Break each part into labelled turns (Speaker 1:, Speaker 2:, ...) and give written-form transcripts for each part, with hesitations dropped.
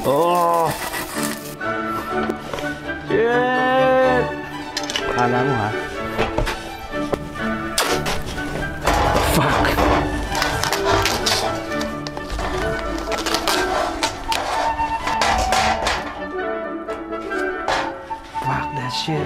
Speaker 1: Oh! Shit! Kala mo ha? Fuck! Fuck that shit.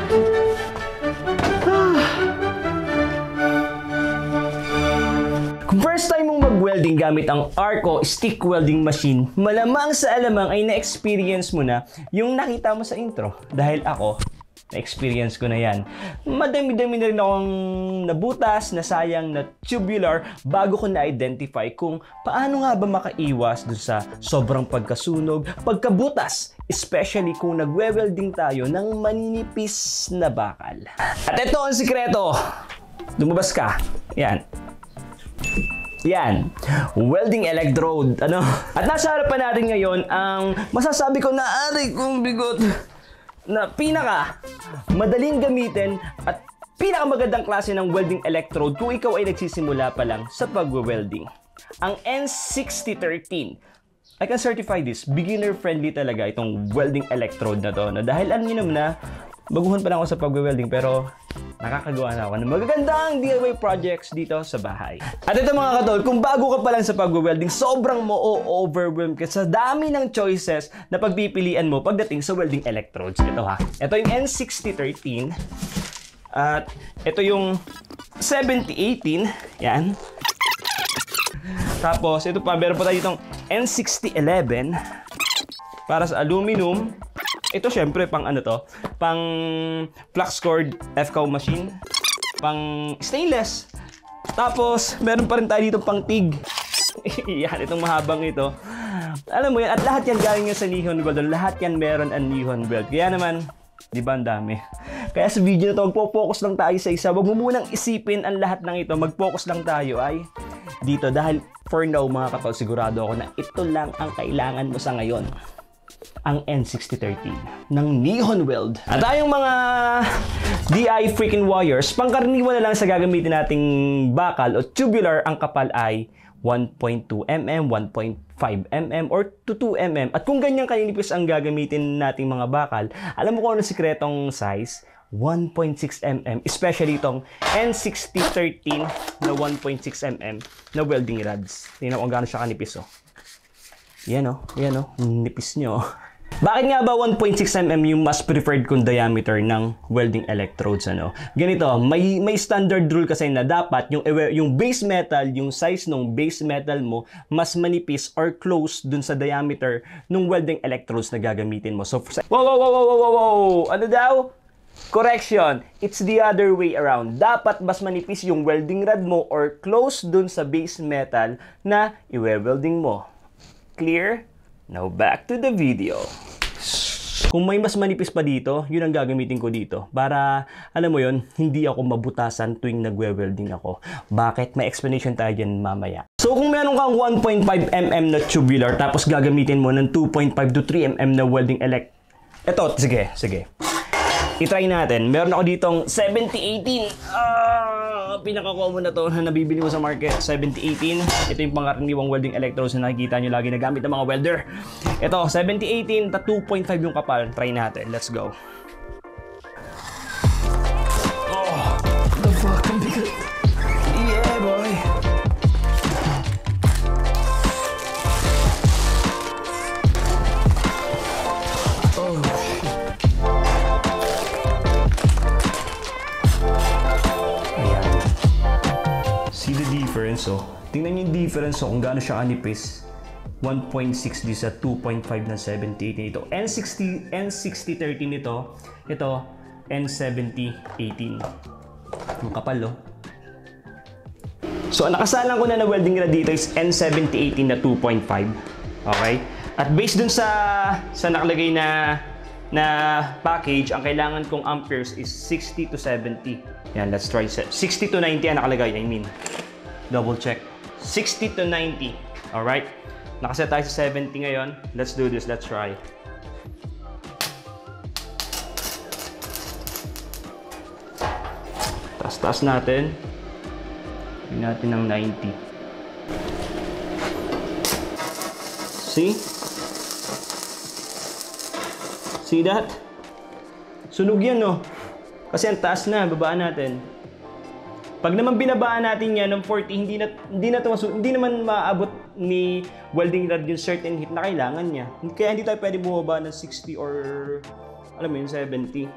Speaker 1: Kung first time mong mag-welding gamit ang Arco stick welding machine, malamang sa alamang ay na-experience mo na yung nakita mo sa intro. Dahil ako, na-experience ko na yan. Madami-dami na rin akong nabutas, nasayang, na tubular bago ko na-identify kung paano nga ba makaiwas dun sa sobrang pagkasunog, pagkabutas, especially kung nagwe-welding tayo ng maninipis na bakal. At ito ang sikreto. Lumabas ka. Yan. Yan, welding electrode, ano? At nasa harapan natin ngayon ang masasabi ko na aray kong bigot na pinaka madaling gamitin at pinakamagandang klase ng welding electrode kung ikaw ay nagsisimula pa lang sa pagwe-welding. Ang N6013. I can certify this, beginner friendly talaga itong welding electrode na to. No? Dahil alam niyo naman na baguhan pa lang ako sa pagwe-welding pero nakakagawa na ako ng magagandang DIY projects dito sa bahay. At ito mga katol, kung bago ka pa lang sa pagwe-welding, sobrang mo-overwhelm ka sa dami ng choices na pagpipilian mo pagdating sa welding electrodes. Ito ha, ito yung N6013 at ito yung 7018, yan. Tapos ito pa, meron pa tayo itong N6011 para sa aluminum. Ito syempre pang ano to, pang flux cord FCOW machine, pang stainless. Tapos meron pa rin tayo dito pang TIG. Yan, itong mahabang ito. Alam mo yan, at lahat yan galing sa Nihon Weld. Lahat yan meron ang Nihon Weld. Kaya naman, di ba ang dami? Kaya sa video na to, magpo-focus lang tayo sa isa. Huwag mo munang isipin ang lahat ng ito. Mag-focus lang tayo ay dito. Dahil for now mga katol, sigurado ako na ito lang ang kailangan mo sa ngayon. Ang N6013 ng Nihon Weld. At tayong mga DI freaking wires, pangkaraniwan na lang sa gagamitin nating bakal o tubular, ang kapal ay 1.2 mm, 1.5 mm, or 2 mm. At kung ganyan kaninipis ang gagamitin nating mga bakal, alam mo kung ano sikretong size? 1.6 mm, especially itong N6013 na 1.6 mm na welding rods. Tingnan mo kung gaano siya kanipis, oh. Yan o, nipis nyo. Bakit nga ba 1.6 mm yung mas preferred kong diameter ng welding electrodes, ano? Ganito, may standard rule kasi na dapat yung base metal, yung size ng base metal mo, mas manipis or close dun sa diameter ng welding electrodes na gagamitin mo. So, wow! Ano daw? Correction, it's the other way around. Dapat mas manipis yung welding rod mo or close dun sa base metal na iwe-welding mo. Clear? Now back to the video. Kung may mas manipis pa dito, yun ang gagamitin ko dito. Para, alam mo yun, hindi ako mabutasan tuwing nagwe-welding ako. Bakit? May explanation tayo dyan mamaya. So kung meron kang 1.5 mm na tubular, tapos gagamitin mo ng 2.5 to 3 mm na welding Ito, sige. I-try natin. Meron ako ditong 7018. Pinaka-common na to na nabibili mo sa market. 7018. Ito yung pangkaraniwang welding electrodes na nakikita nyo lagi na gamit ng mga welder. Ito, 7018. 2.5 yung kapal. Try natin. Let's go. Oh, what the fuck? Ang bigat. Yeah, boy. See the difference, oh. Tingnan niyo yung difference, oh, kung gaano siya kanipis. 1.6 di sa 2.5 na 7018. Ito, N6013 ito. Ito, N7018. Ang kapal, oh. So, ang nakasalang ko na welding rod dito is N7018 na 2.5. Okay? At based dun sa nakalagay na package, ang kailangan kong amperes is 60 to 70. Yan, let's try 60 to 90 ang nakalagay, I mean. Double check. 60 to 90. Alright? Nakaset tayo sa 70 ngayon. Let's do this. Let's try. Taas natin. Gawin natin ng 90. See? See that? Sunog yan, no? Kasi ang taas na, babaan natin. Pag naman binabaan natin yan ng 40, hindi naman maabot ni welding rod yung certain heat na kailangan niya. Kaya hindi tayo pwede bumaba ng 60 or alam mo yun, 70.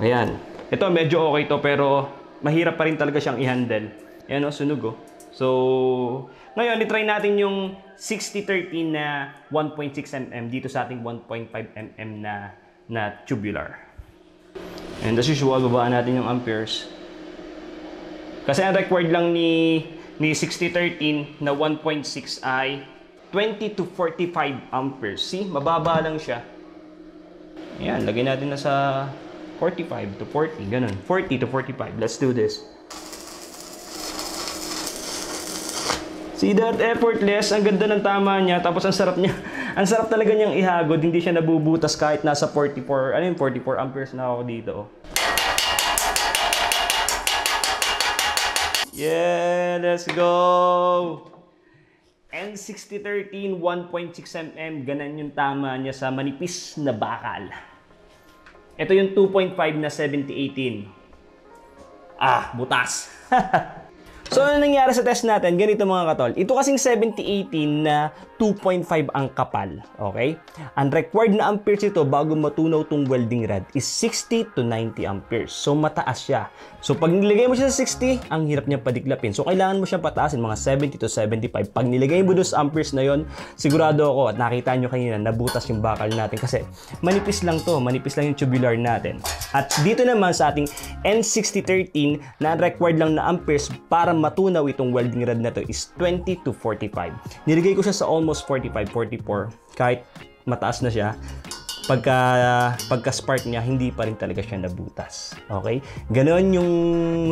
Speaker 1: Ayan. Ito medyo okay to pero mahirap pa rin talaga siyang i-handle. Ayan o, sunog o. So, ngayon, i-try natin yung 60-13 na 1.6 mm dito sa ating 1.5 mm na tubular. And as usual, babaan natin yung amperes. Kasi ang required lang ni 60-13 na 1.6 ay 20 to 45 amperes. See? Mababa lang siya. Ayan, lagay natin na sa 45 to 40. Ganun. 40 to 45. Let's do this. See that? Effortless. Ang ganda ng tama niya. Tapos ang sarap niya. Ang sarap talaga niyang ihagod. Hindi siya nabubutas kahit nasa 44. Ano yung 44 amperes na ako dito. Yeah, let's go! N6013 1.6 mm. Ganan yung tama niya sa manipis na bakal. Ito yung 2.5 na 7018. Ah, butas. So, ano nangyari sa test natin? Ganito mga katol. Ito kasing 7018 na 2.5 ang kapal. Okay? Ang required na amperes ito bago matunaw tong welding rod is 60 to 90 amperes. So, mataas siya. So, pag nilagay mo siya sa 60, ang hirap niya padiklapin. So, kailangan mo siyang pataasin mga 70 to 75. Pag nilagay mo doon sa amperes na yon, sigurado ako at nakita nyo kanina, nabutas yung bakal natin kasi manipis lang to. Manipis lang yung tubular natin. At dito naman sa ating N6013 na required lang na amperes para matunaw itong welding rod na to is 20 to 45. Nilagay ko siya sa almost 45, 44. Kahit mataas na siya, pagka-spark niya, hindi pa rin talaga siya nabutas. Okay? Ganon yung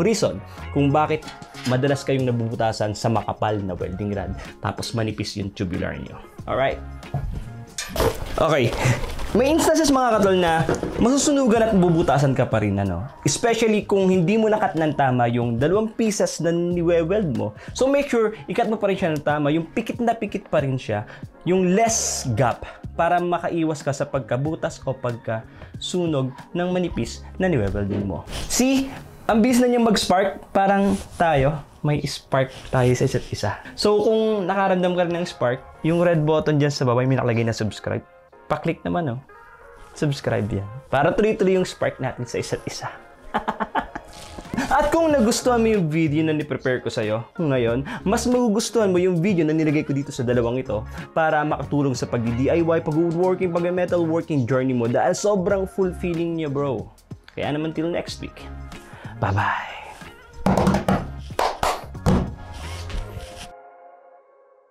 Speaker 1: reason kung bakit madalas kayong nabubutasan sa makapal na welding rod tapos manipis yung tubular nyo. Alright? Okay. May instances mga katol na masusunugan at bubutasan ka pa rin, ano? Especially kung hindi mo nakat ng tama yung 2 pieces na niwe-weld mo. So make sure, ikat mo pa rin siya ng tama. Yung pikit na pikit pa rin siya. Yung less gap para makaiwas ka sa pagkabutas o pagkasunog ng manipis na niwe-welding mo. See? Ang bilis na niyang mag-spark, parang tayo, may spark tayo sa isa't isa. So kung nakaramdam ka rin ng spark, yung red button dyan sa baba, may nakalagay na subscribe. Pa-click naman, oh. Subscribe yan. Para tuloy-tuloy yung spark natin sa isa't isa. At kung nagustuhan mo yung video na ni-prepare ko sa'yo ngayon, mas magugustuhan mo yung video na nilagay ko dito sa dalawang ito para makatulong sa pag-DIY, pag-woodworking, pag-metalworking journey mo dahil sobrang fulfilling niya, bro. Kaya naman till next week. Bye-bye!